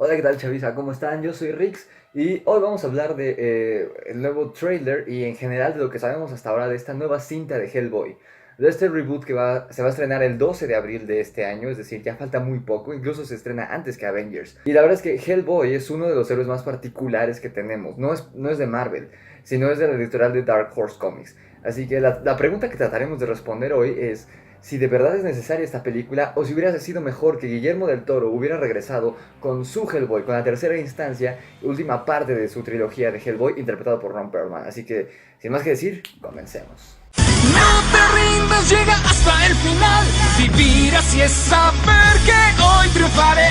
Hola, ¿qué tal, Chavisa? ¿Cómo están? Yo soy Rix y hoy vamos a hablar de el nuevo trailer y en general de lo que sabemos hasta ahora de esta nueva cinta de Hellboy. De este reboot que se va a estrenar el 12 de abril de este año, es decir, ya falta muy poco, incluso se estrena antes que Avengers. Y la verdad es que Hellboy es uno de los héroes más particulares que tenemos. No es de Marvel, sino es de la editorial de Dark Horse Comics. Así que la pregunta que trataremos de responder hoy es si de verdad es necesaria esta película o si hubiera sido mejor que Guillermo del Toro hubiera regresado con su Hellboy, con la tercera instancia y última parte de su trilogía de Hellboy interpretado por Ron Perlman. Así que, sin más que decir, comencemos. No te rindas, llega hasta el final. Vivir así es saber que hoy triunfaré.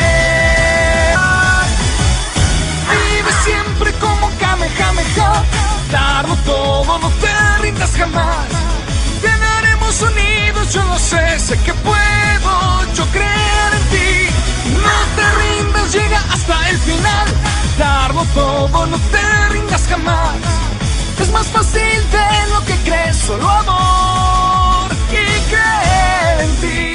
Vive siempre como Kamehameha. Darlo todo, no te rindas jamás. Ganaremos unidos, yo lo sé que puedo yo creer en ti. No te rindas, llega hasta el final. Darlo todo, no te rindas jamás. Es más fácil de lo que crees, solo amor y creer en ti.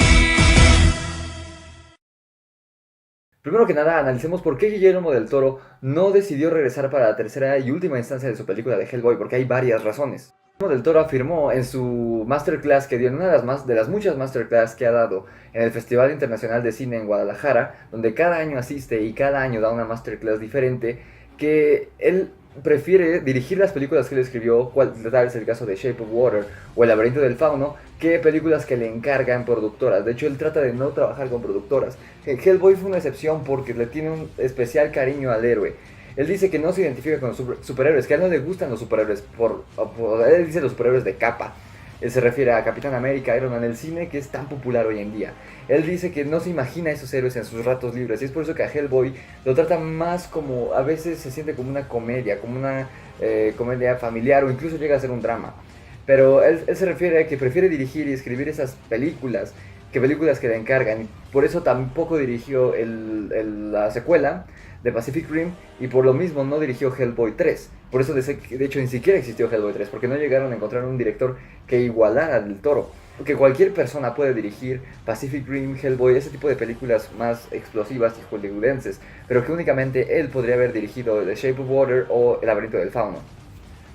Primero que nada, analicemos por qué Guillermo del Toro no decidió regresar para la tercera y última instancia de su película de Hellboy, porque hay varias razones. Guillermo del Toro afirmó en su masterclass que dio, en una de las muchas masterclass que ha dado en el Festival Internacional de Cine en Guadalajara, donde cada año asiste y cada año da una masterclass diferente, que él prefiere dirigir las películas que él escribió, cual tal es el caso de Shape of Water o El laberinto del fauno, que películas que le encargan productoras. De hecho, él trata de no trabajar con productoras. Hellboy fue una excepción porque le tiene un especial cariño al héroe. Él dice que no se identifica con los superhéroes, que a él no le gustan los superhéroes, él dice los superhéroes de capa. Él se refiere a Capitán América, Iron Man, el cine que es tan popular hoy en día. Él dice que no se imagina a esos héroes en sus ratos libres y es por eso que a Hellboy lo trata más como, a veces se siente como una comedia, comedia familiar o incluso llega a ser un drama. Pero él se refiere a que prefiere dirigir y escribir esas películas que películas que le encargan. Por eso tampoco dirigió la secuela de Pacific Rim y por lo mismo no dirigió Hellboy 3. Por eso de hecho ni siquiera existió Hellboy 3, porque no llegaron a encontrar un director que igualara al Toro. Porque cualquier persona puede dirigir Pacific Rim, Hellboy, ese tipo de películas más explosivas y hollywoodenses, pero que únicamente él podría haber dirigido The Shape of Water o El laberinto del fauno.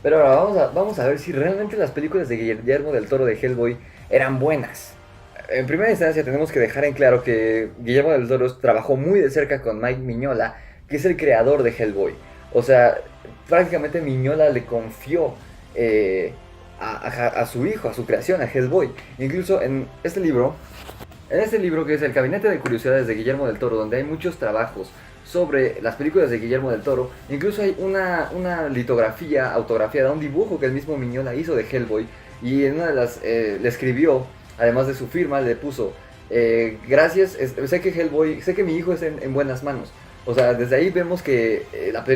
Pero ahora vamos a ver si realmente las películas de Guillermo del Toro de Hellboy eran buenas. En primera instancia tenemos que dejar en claro que Guillermo del Toro trabajó muy de cerca con Mike Mignola, que es el creador de Hellboy. O sea, prácticamente Mignola le confió a su hijo, a su creación, a Hellboy. Incluso en este libro que es El Gabinete de Curiosidades de Guillermo del Toro, donde hay muchos trabajos sobre las películas de Guillermo del Toro, incluso hay una litografía autografiada, un dibujo que el mismo Mignola hizo de Hellboy, y en una de las le escribió, además de su firma, le puso, gracias, sé que mi hijo es en buenas manos. O sea, desde ahí vemos que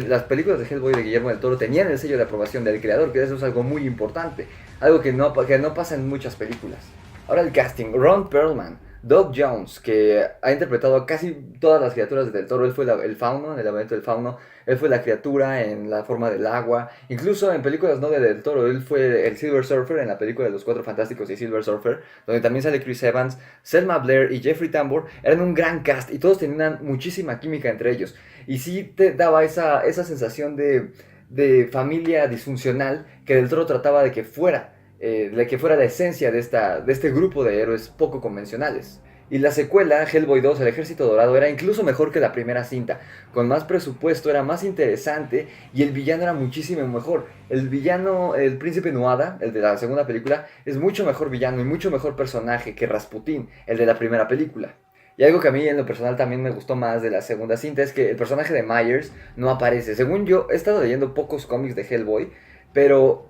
las películas de Hellboy de Guillermo del Toro tenían el sello de aprobación del creador, que eso es algo muy importante, algo que no pasa en muchas películas. Ahora el casting, Ron Perlman, Doug Jones, que ha interpretado a casi todas las criaturas del Toro. Él fue el fauno en El laberinto del fauno, él fue la criatura en La forma del agua, incluso en películas no del Toro, él fue el Silver Surfer en la película de Los Cuatro Fantásticos y Silver Surfer, donde también sale Chris Evans, Selma Blair y Jeffrey Tambor. Eran un gran cast y todos tenían muchísima química entre ellos, y sí te daba esa sensación de familia disfuncional que del Toro trataba de que fuera la esencia de este grupo de héroes poco convencionales. Y la secuela, Hellboy 2, El Ejército Dorado, era incluso mejor que la primera cinta. Con más presupuesto, era más interesante y el villano era muchísimo mejor. El villano, el príncipe Nuada, el de la segunda película, es mucho mejor villano y mucho mejor personaje que Rasputín, el de la primera película. Y algo que a mí en lo personal también me gustó más de la segunda cinta es que el personaje de Myers no aparece. Según yo, he estado leyendo pocos cómics de Hellboy, pero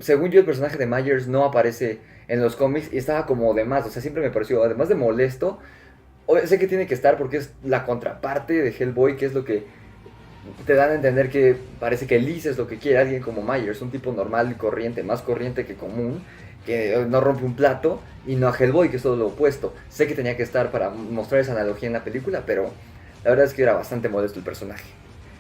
según yo el personaje de Myers no aparece en los cómics y estaba como de más, o sea, siempre me pareció, además de molesto, sé que tiene que estar porque es la contraparte de Hellboy, que es lo que te dan a entender que parece que Liz es lo que quiere, alguien como Myers, un tipo normal y corriente, más corriente que común, que no rompe un plato, y no a Hellboy, que es todo lo opuesto. Sé que tenía que estar para mostrar esa analogía en la película, pero la verdad es que era bastante molesto el personaje.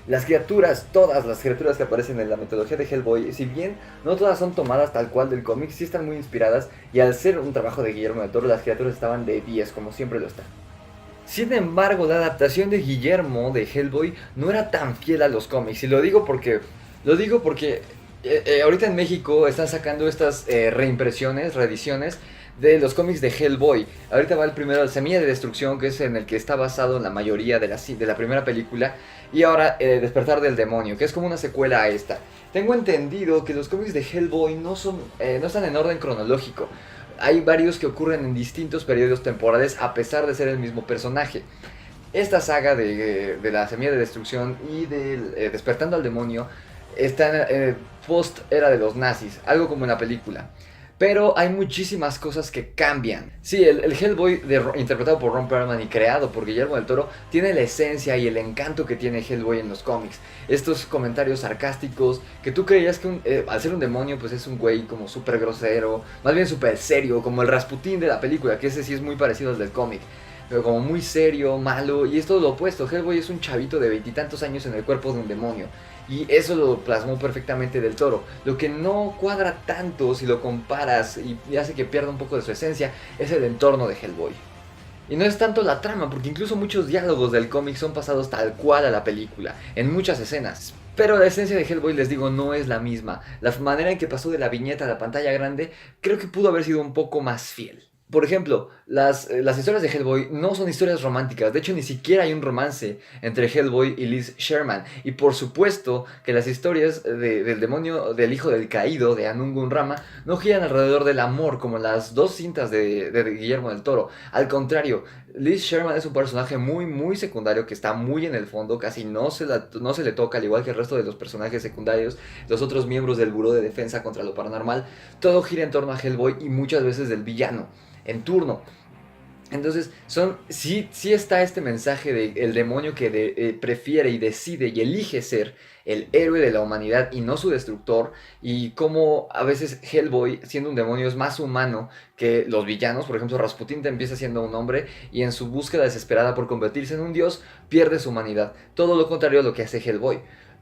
Las criaturas, todas las criaturas que aparecen en la metodología de Hellboy, si bien no todas son tomadas tal cual del cómic, sí están muy inspiradas, y al ser un trabajo de Guillermo del Toro, las criaturas estaban de 10, como siempre lo están. Sin embargo, la adaptación de Guillermo de Hellboy no era tan fiel a los cómics. Y lo digo porque ahorita en México están sacando estas reimpresiones, reediciones de los cómics de Hellboy. Ahorita va el primero, Semilla de Destrucción, que es en el que está basado en la mayoría de la primera película. Y ahora Despertar del Demonio, que es como una secuela a esta. Tengo entendido que los cómics de Hellboy no están en orden cronológico. Hay varios que ocurren en distintos periodos temporales a pesar de ser el mismo personaje. Esta saga de la Semilla de Destrucción y de Despertando al Demonio está en post era de los nazis, algo como en la película. Pero hay muchísimas cosas que cambian. Sí, el Hellboy interpretado por Ron Perlman y creado por Guillermo del Toro tiene la esencia y el encanto que tiene Hellboy en los cómics. Estos comentarios sarcásticos que tú creías que al ser un demonio pues es un güey como súper grosero, más bien súper serio, como el Rasputín de la película, que ese sí es muy parecido al del cómic. Pero como muy serio, malo, y es todo lo opuesto. Hellboy es un chavito de 20 y tantos años en el cuerpo de un demonio. Y eso lo plasmó perfectamente del Toro. Lo que no cuadra tanto si lo comparas y hace que pierda un poco de su esencia es el entorno de Hellboy. Y no es tanto la trama, porque incluso muchos diálogos del cómic son pasados tal cual a la película, en muchas escenas. Pero la esencia de Hellboy, les digo, no es la misma. La manera en que pasó de la viñeta a la pantalla grande, creo que pudo haber sido un poco más fiel. Por ejemplo, las historias de Hellboy no son historias románticas. De hecho, ni siquiera hay un romance entre Hellboy y Liz Sherman. Y por supuesto que las historias del demonio del hijo del caído, de Anungun Rama, no giran alrededor del amor como las dos cintas de Guillermo del Toro. Al contrario, Liz Sherman es un personaje muy muy secundario que está muy en el fondo. Casi no se le toca, al igual que el resto de los personajes secundarios, los otros miembros del Buró de Defensa contra lo Paranormal. Todo gira en torno a Hellboy y muchas veces del villano en turno. Entonces, sí está este mensaje de el demonio que prefiere y decide y elige ser el héroe de la humanidad y no su destructor, y cómo a veces Hellboy, siendo un demonio, es más humano que los villanos. Por ejemplo, Rasputin empieza siendo un hombre y en su búsqueda desesperada por convertirse en un dios, pierde su humanidad. Todo lo contrario a lo que hace Hellboy.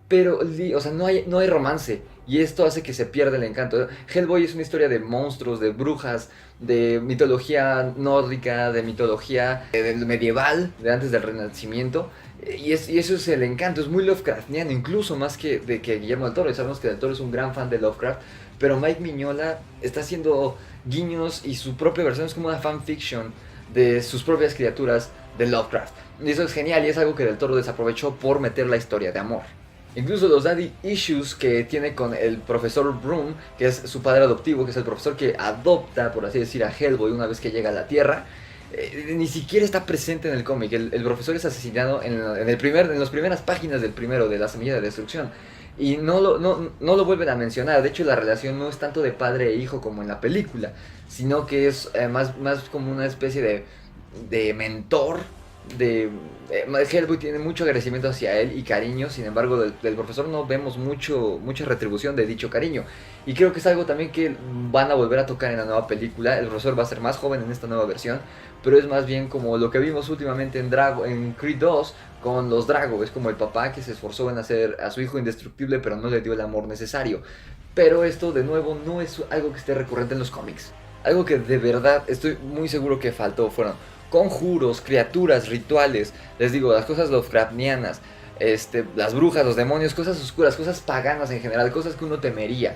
Pero, o sea, no hay romance. Y esto hace que se pierda el encanto. Hellboy es una historia de monstruos, de brujas, de mitología nórdica, de mitología del medieval, de antes del Renacimiento. Y eso es el encanto. Es muy Lovecraftiano, incluso más que Guillermo del Toro. Y sabemos que del Toro es un gran fan de Lovecraft. Pero Mike Mignola está haciendo guiños y su propia versión es como una fanfiction de sus propias criaturas de Lovecraft. Y eso es genial y es algo que del Toro desaprovechó por meter la historia de amor. Incluso los daddy issues que tiene con el profesor Broom, que es su padre adoptivo, que es el profesor que adopta, por así decir, a Hellboy una vez que llega a la Tierra, ni siquiera está presente en el cómic. El profesor es asesinado en las primeras páginas del primero, de la Semilla de Destrucción. Y no lo vuelven a mencionar. De hecho, la relación no es tanto de padre e hijo como en la película, sino que es más como una especie de mentor. Hellboy tiene mucho agradecimiento hacia él y cariño. Sin embargo, del profesor no vemos mucha retribución de dicho cariño. Y creo que es algo también que van a volver a tocar en la nueva película. El profesor va a ser más joven en esta nueva versión, pero es más bien como lo que vimos últimamente en Creed 2 con los Drago. Es como el papá que se esforzó en hacer a su hijo indestructible, pero no le dio el amor necesario. Pero esto, de nuevo, no es algo que esté recurrente en los cómics. Algo que de verdad estoy muy seguro que faltó fueron conjuros, criaturas, rituales. Les digo, las cosas Lovecraftianas, las brujas, los demonios, cosas oscuras, cosas paganas en general, cosas que uno temería.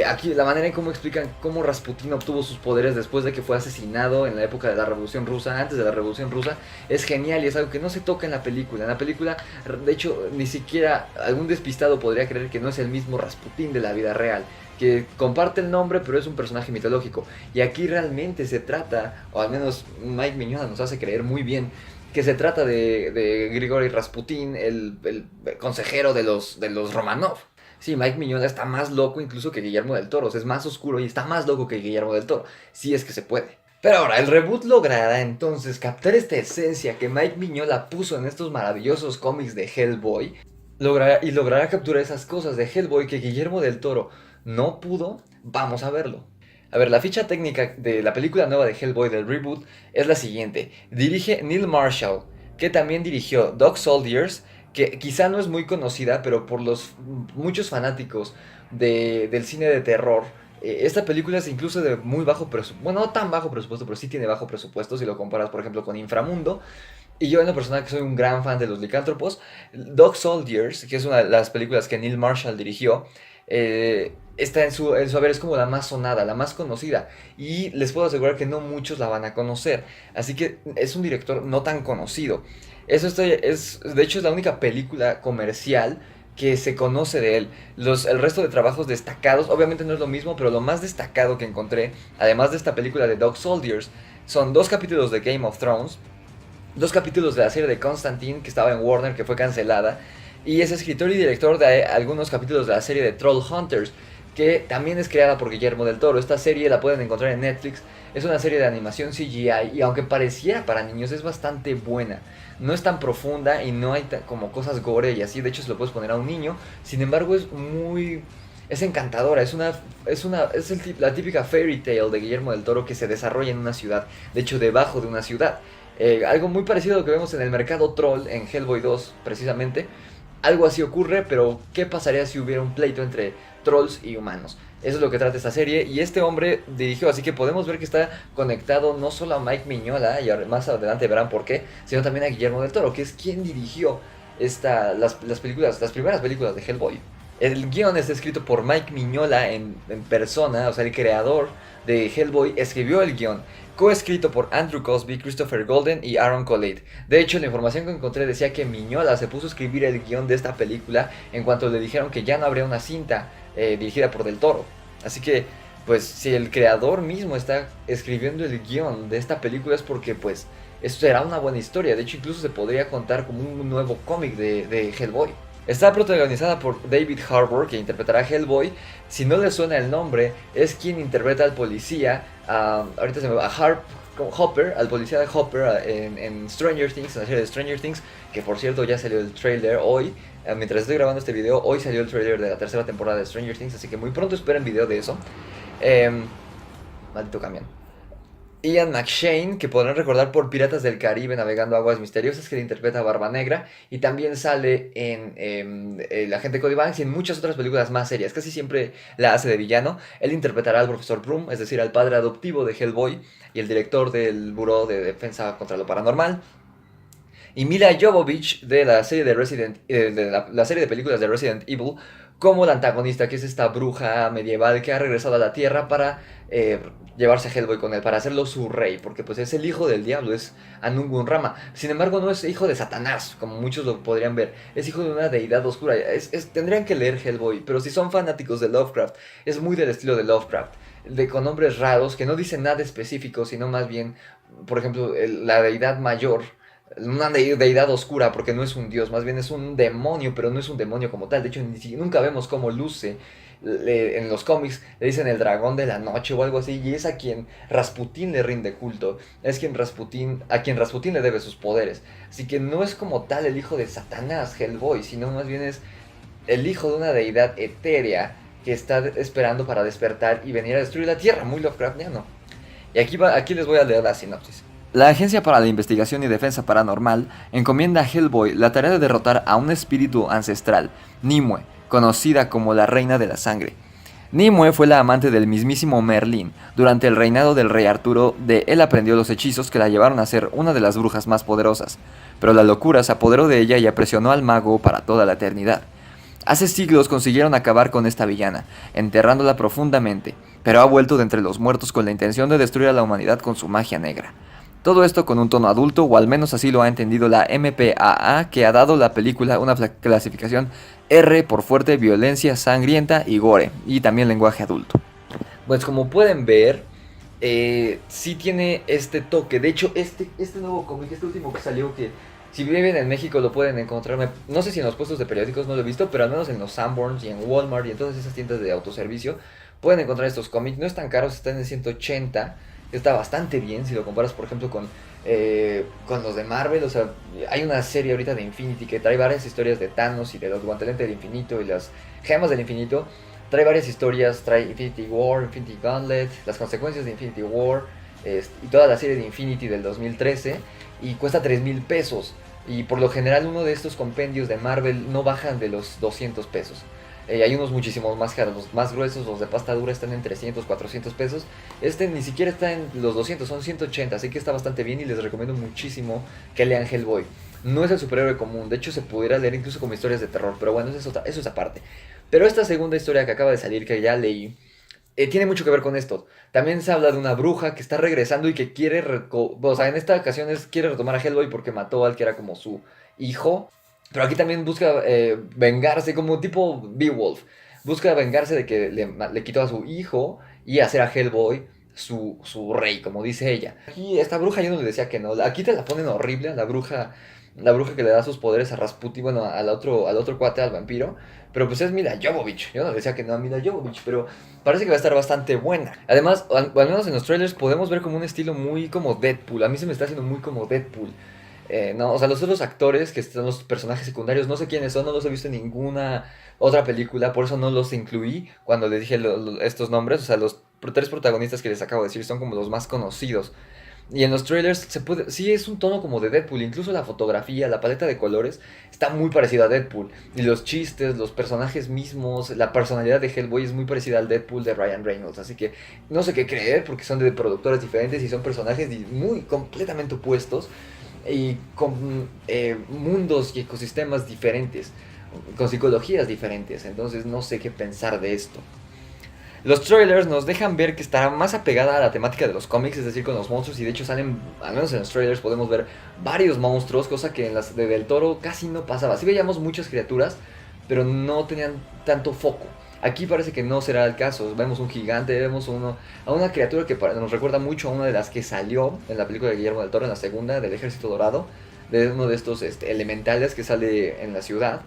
Aquí la manera en cómo explican cómo Rasputín obtuvo sus poderes después de que fue asesinado en la época de la Revolución Rusa, antes de la Revolución Rusa, es genial y es algo que no se toca en la película. En la película, de hecho, ni siquiera algún despistado podría creer que no es el mismo Rasputín de la vida real, que comparte el nombre pero es un personaje mitológico. Y aquí realmente se trata, o al menos Mike Mignola nos hace creer muy bien, que se trata de Grigori Rasputin, el consejero de los Romanov. Sí, Mike Mignola está más loco incluso que Guillermo del Toro. O sea, es más oscuro y está más loco que Guillermo del Toro. Si es que se puede. Pero ahora, el reboot logrará entonces captar esta esencia que Mike Mignola puso en estos maravillosos cómics de Hellboy. Logrará capturar esas cosas de Hellboy que Guillermo del Toro no pudo. Vamos a verlo. A ver, la ficha técnica de la película nueva de Hellboy del reboot es la siguiente. Dirige Neil Marshall, que también dirigió Dog Soldiers, que quizá no es muy conocida, pero por los muchos fanáticos del cine de terror, esta película es incluso de muy bajo presupuesto. Bueno, no tan bajo presupuesto, pero sí tiene bajo presupuesto si lo comparas, por ejemplo, con Inframundo. Y yo en lo personal que soy un gran fan de los licántropos, Dog Soldiers, que es una de las películas que Neil Marshall dirigió, está en su haber, es como la más sonada, la más conocida. Y les puedo asegurar que no muchos la van a conocer. Así que es un director no tan conocido. De hecho es la única película comercial que se conoce de él. El resto de trabajos destacados, obviamente no es lo mismo, pero lo más destacado que encontré, además de esta película de Dog Soldiers, son 2 capítulos de Game of Thrones, 2 capítulos de la serie de Constantine, que estaba en Warner, que fue cancelada, y es escritor y director de algunos capítulos de la serie de Trollhunters, que también es creada por Guillermo del Toro. Esta serie la pueden encontrar en Netflix, es una serie de animación CGI, y aunque pareciera para niños, es bastante buena. No es tan profunda y no hay como cosas gore y así, de hecho se lo puedes poner a un niño, sin embargo es encantadora, la típica fairy tale de Guillermo del Toro que se desarrolla en una ciudad, de hecho debajo de una ciudad. Algo muy parecido a lo que vemos en el mercado troll en Hellboy 2 precisamente. Algo así ocurre, pero ¿qué pasaría si hubiera un pleito entre trolls y humanos? Eso es lo que trata esta serie, y este hombre dirigió, así que podemos ver que está conectado no solo a Mike Mignola, y más adelante verán por qué, sino también a Guillermo del Toro, que es quien dirigió las primeras películas de Hellboy. El guión está escrito por Mike Mignola en persona, o sea, el creador de Hellboy escribió el guión, coescrito por Andrew Cosby, Christopher Golden y Aaron Colette. De hecho, la información que encontré decía que Mignola se puso a escribir el guión de esta película en cuanto le dijeron que ya no habría una cinta dirigida por Del Toro. Así que, pues, si el creador mismo está escribiendo el guión de esta película es porque, pues, esto será una buena historia. De hecho, incluso se podría contar como un nuevo cómic de Hellboy. Está protagonizada por David Harbour, que interpretará a Hellboy. Si no le suena el nombre, es quien interpreta al policía, ahorita se me va, a Hopper, al policía de Hopper en Stranger Things, en la serie de Stranger Things, que por cierto ya salió el trailer hoy. Mientras estoy grabando este video, hoy salió el trailer de la tercera temporada de Stranger Things, así que muy pronto esperen video de eso. Maldito camión. Ian McShane, que podrán recordar por Piratas del Caribe navegando aguas misteriosas, que le interpreta a Barba Negra, y también sale en El Agente Cody Banks y en muchas otras películas más serias. Casi siempre la hace de villano. Él interpretará al Profesor Plum, es decir, al padre adoptivo de Hellboy y el director del Buró de Defensa contra lo Paranormal. Y Mila Jovovich de la serie la serie de películas de Resident Evil, como la antagonista, que es esta bruja medieval que ha regresado a la Tierra para llevarse a Hellboy con él, para hacerlo su rey, porque pues es el hijo del diablo, es Anungun Rama. Sin embargo, no es hijo de Satanás, como muchos lo podrían ver, es hijo de una deidad oscura. Tendrían que leer Hellboy, pero si son fanáticos de Lovecraft, es muy del estilo de Lovecraft, con nombres raros que no dicen nada específico, sino más bien, por ejemplo, la deidad mayor, una deidad oscura, porque no es un dios, más bien es un demonio, pero no es un demonio como tal. De hecho, nunca vemos cómo luce. En los cómics le dicen el dragón de la noche o algo así, y es a quien Rasputín le rinde culto, es a quien Rasputín le debe sus poderes. Así que no es como tal el hijo de Satanás, Hellboy, sino más bien es el hijo de una deidad etérea que está esperando para despertar y venir a destruir la tierra, muy Lovecraftiano. Y aquí les voy a leer la sinopsis. La Agencia para la Investigación y Defensa Paranormal encomienda a Hellboy la tarea de derrotar a un espíritu ancestral, Nimue, conocida como la Reina de la Sangre. Nimue fue la amante del mismísimo Merlín. Durante el reinado del rey Arturo, de él aprendió los hechizos que la llevaron a ser una de las brujas más poderosas. Pero la locura se apoderó de ella y aprisionó al mago para toda la eternidad. Hace siglos consiguieron acabar con esta villana, enterrándola profundamente, pero ha vuelto de entre los muertos con la intención de destruir a la humanidad con su magia negra. Todo esto con un tono adulto, o al menos así lo ha entendido la MPAA, que ha dado a la película una clasificación R por fuerte, violencia, sangrienta y gore, y también lenguaje adulto. Pues como pueden ver, sí tiene este toque. De hecho, este nuevo cómic, este último que salió, que si viven en México lo pueden encontrar, no sé si en los puestos de periódicos, no lo he visto, pero al menos en los Sanborns y en Walmart y en todas esas tiendas de autoservicio pueden encontrar estos cómics. No están caros, están en 180. Está bastante bien si lo comparas, por ejemplo, con los de Marvel. O sea, hay una serie ahorita de Infinity que trae varias historias de Thanos y de los guantelete del infinito y las gemas del infinito. Trae varias historias, trae Infinity War, Infinity Gauntlet, las consecuencias de Infinity War, y toda la serie de Infinity del 2013, y cuesta 3,000 pesos. Y por lo general uno de estos compendios de Marvel no bajan de los 200 pesos. Hay unos muchísimos más caros, los más gruesos, los de pasta dura están en 300, 400 pesos. Este ni siquiera está en los 200, son 180, así que está bastante bien y les recomiendo muchísimo que lean Hellboy. No es el superhéroe común, de hecho se pudiera leer incluso como historias de terror, pero bueno, eso es aparte. Pero esta segunda historia que acaba de salir, que ya leí, tiene mucho que ver con esto. También se habla de una bruja que está regresando y que quiere, o sea, en esta ocasión quiere retomar a Hellboy porque mató al que era como su hijo. Pero aquí también busca vengarse, como tipo Beowulf. Busca vengarse de que le quitó a su hijo y hacer a Hellboy su rey, como dice ella. Aquí esta bruja yo no le decía que no. Aquí te la ponen horrible, la bruja que le da sus poderes a Rasputin, bueno, al otro cuate, al vampiro. Pero pues es Mila Jovovich. Yo no le decía que no a Mila Jovovich, pero parece que va a estar bastante buena. Además, al menos en los trailers podemos ver como un estilo muy como Deadpool. A mí se me está haciendo muy como Deadpool. No, o sea, los otros actores que están los personajes secundarios, no sé quiénes son, no los he visto en ninguna otra película, por eso no los incluí cuando les dije estos nombres. O sea, los tres protagonistas que les acabo de decir son como los más conocidos. Y en los trailers sí es un tono como de Deadpool, incluso la fotografía, la paleta de colores está muy parecida a Deadpool. Y los chistes, los personajes mismos, la personalidad de Hellboy es muy parecida al Deadpool de Ryan Reynolds. Así que no sé qué creer porque son de productores diferentes y son personajes muy completamente opuestos y con mundos y ecosistemas diferentes, con psicologías diferentes. Entonces no sé qué pensar de esto. Los trailers nos dejan ver que estará más apegada a la temática de los cómics, es decir, con los monstruos, y de hecho salen, al menos en los trailers podemos ver varios monstruos, cosa que en las de Del Toro casi no pasaba. Sí veíamos muchas criaturas, pero no tenían tanto foco. Aquí parece que no será el caso. Vemos un gigante, vemos a una criatura que nos recuerda mucho a una de las que salió en la película de Guillermo del Toro, en la segunda, del Ejército Dorado, de uno de estos elementales que sale en la ciudad.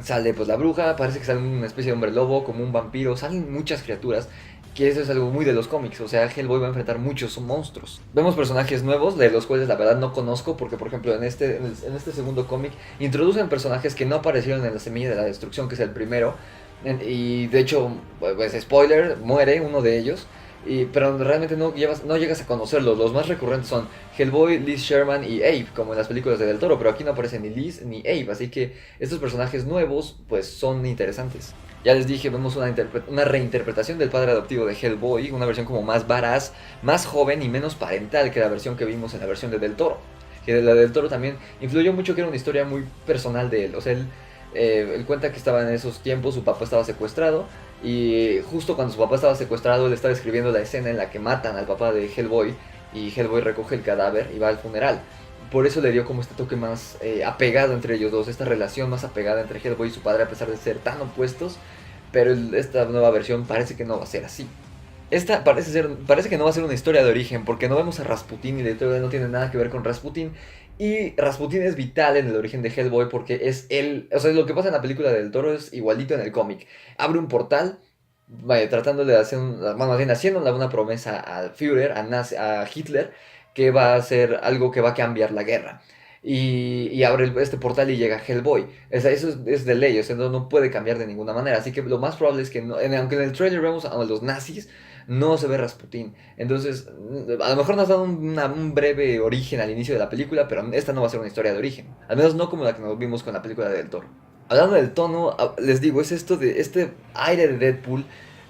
Sale pues la bruja, parece que sale una especie de hombre lobo, como un vampiro, salen muchas criaturas, que eso es algo muy de los cómics. O sea, Hellboy va a enfrentar muchos monstruos. Vemos personajes nuevos, de los cuales la verdad no conozco, porque por ejemplo en este segundo cómic introducen personajes que no aparecieron en la Semilla de la Destrucción, que es el primero. Y de hecho, pues spoiler, muere uno de ellos. Pero realmente no llegas a conocerlos. Los más recurrentes son Hellboy, Liz Sherman y Abe, como en las películas de Del Toro. Pero aquí no aparecen ni Liz ni Abe, así que estos personajes nuevos pues son interesantes. Ya les dije, vemos una reinterpretación del padre adoptivo de Hellboy, una versión como más varaz, más joven y menos parental que la versión que vimos en la versión de Del Toro. Que la Del Toro también influyó mucho, que era una historia muy personal de él. O sea, él cuenta que estaba en esos tiempos, su papá estaba secuestrado. Y justo cuando su papá estaba secuestrado, él estaba escribiendo la escena en la que matan al papá de Hellboy. Y Hellboy recoge el cadáver y va al funeral. Por eso le dio como este toque más apegado entre ellos dos, esta relación más apegada entre Hellboy y su padre, a pesar de ser tan opuestos. Pero esta nueva versión parece que no va a ser así. Esta parece que no va a ser una historia de origen, porque no vemos a Rasputin y la historia no tiene nada que ver con Rasputin. Y Rasputin es vital en el origen de Hellboy porque es él, o sea, lo que pasa en la película del Toro es igualito en el cómic. Abre un portal, tratando de hacer, haciéndole una promesa al Führer, a Hitler, que va a hacer algo que va a cambiar la guerra. Y abre este portal y llega Hellboy. Eso es de ley, o sea, no puede cambiar de ninguna manera. Así que lo más probable es que, aunque en el trailer vemos a los nazis, no se ve Rasputin. Entonces, a lo mejor nos dan un breve origen al inicio de la película, pero esta no va a ser una historia de origen. Al menos no como la que nos vimos con la película de Del Toro. Hablando del tono, les digo, es esto de este aire de Deadpool,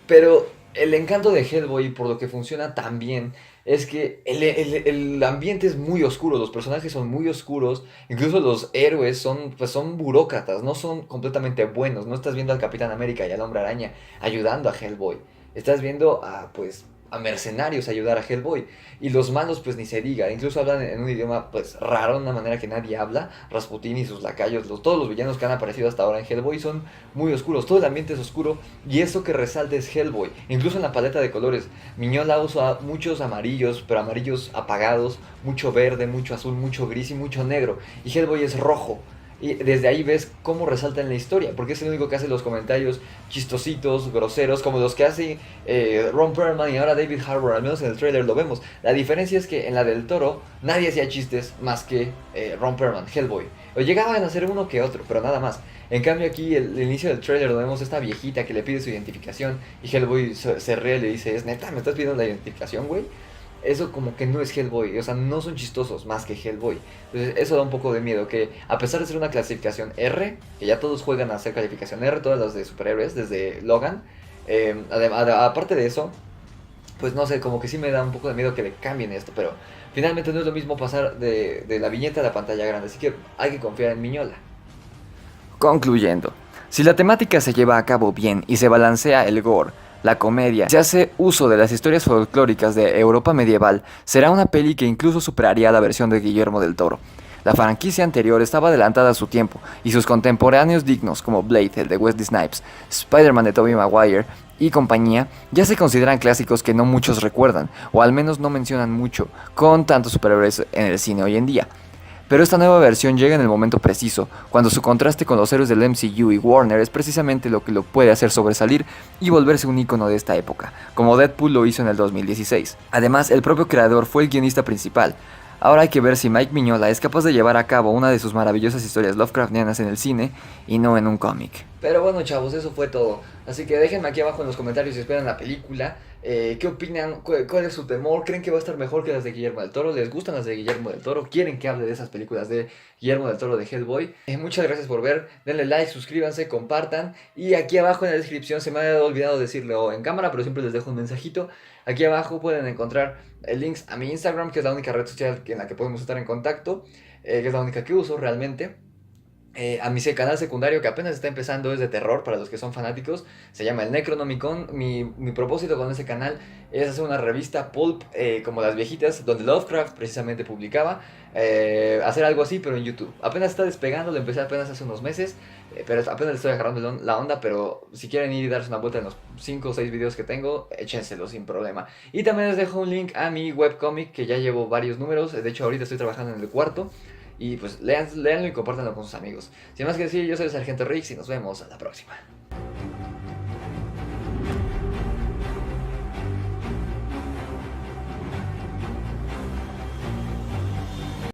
pero el encanto de Hellboy, por lo que funciona tan bien, es que el ambiente es muy oscuro, los personajes son muy oscuros, incluso los héroes son burócratas, no son completamente buenos. No estás viendo al Capitán América y al Hombre Araña ayudando a Hellboy. Estás viendo a mercenarios ayudar a Hellboy. Y los malos pues ni se diga. Incluso hablan en un idioma pues raro, de una manera que nadie habla. Rasputin y sus lacayos, todos los villanos que han aparecido hasta ahora en Hellboy son muy oscuros. Todo el ambiente es oscuro y eso que resalta es Hellboy. Incluso en la paleta de colores, Mignola usa muchos amarillos, pero amarillos apagados, mucho verde, mucho azul, mucho gris y mucho negro. Y Hellboy es rojo. Y desde ahí ves cómo resalta en la historia, porque es el único que hace los comentarios chistositos, groseros, como los que hace Ron Perlman y ahora David Harbour. Al menos en el trailer lo vemos. La diferencia es que en la del Toro nadie hacía chistes más que Ron Perlman, Hellboy. O llegaban a hacer uno que otro, pero nada más. En cambio aquí el inicio del trailer lo vemos esta viejita que le pide su identificación y Hellboy se ríe y le dice, ¿es neta? ¿Me estás pidiendo la identificación, güey? eso como que no es Hellboy, o sea, no son chistosos más que Hellboy. Entonces eso da un poco de miedo, que a pesar de ser una clasificación R, que ya todos juegan a hacer calificación R, todas las de superhéroes, desde Logan, aparte de eso, pues no sé, como que sí me da un poco de miedo que le cambien esto, pero finalmente no es lo mismo pasar de la viñeta a la pantalla grande, así que hay que confiar en Miñola. Concluyendo, si la temática se lleva a cabo bien y se balancea el gore, la comedia, se hace uso de las historias folclóricas de Europa medieval, será una peli que incluso superaría la versión de Guillermo del Toro. La franquicia anterior estaba adelantada a su tiempo, y sus contemporáneos dignos como Blade, el de Wesley Snipes, Spider-Man de Tobey Maguire y compañía, ya se consideran clásicos que no muchos recuerdan, o al menos no mencionan mucho, con tantos superhéroes en el cine hoy en día. Pero esta nueva versión llega en el momento preciso, cuando su contraste con los héroes del MCU y Warner es precisamente lo que lo puede hacer sobresalir y volverse un ícono de esta época, como Deadpool lo hizo en el 2016. Además, el propio creador fue el guionista principal. Ahora hay que ver si Mike Mignola es capaz de llevar a cabo una de sus maravillosas historias Lovecraftianas en el cine y no en un cómic. Pero bueno, chavos, eso fue todo. Así que déjenme aquí abajo en los comentarios si esperan la película. ¿Qué opinan? ¿Cuál es su temor? ¿Creen que va a estar mejor que las de Guillermo del Toro? ¿Les gustan las de Guillermo del Toro? ¿Quieren que hable de esas películas de Guillermo del Toro de Hellboy? Muchas gracias por ver. Denle like, suscríbanse, compartan. Y aquí abajo en la descripción, se me ha olvidado decirlo en cámara, pero siempre les dejo un mensajito. Aquí abajo pueden encontrar links a mi Instagram, que es la única red social en la que podemos estar en contacto, que es la única que uso realmente. A mi canal secundario que apenas está empezando, es de terror para los que son fanáticos, se llama el Necronomicon. Mi propósito con ese canal es hacer una revista pulp como las viejitas, donde Lovecraft precisamente publicaba, hacer algo así pero en YouTube. Apenas está despegando, lo empecé apenas hace unos meses, pero apenas le estoy agarrando la onda, pero si quieren ir y darse una vuelta en los 5 o 6 videos que tengo, échenselo sin problema. Y también les dejo un link a mi webcomic, que ya llevo varios números, de hecho ahorita estoy trabajando en el cuarto. Y pues léanlo y compártanlo con sus amigos. Sin más que decir, yo soy el Sargento Rix y nos vemos a la próxima.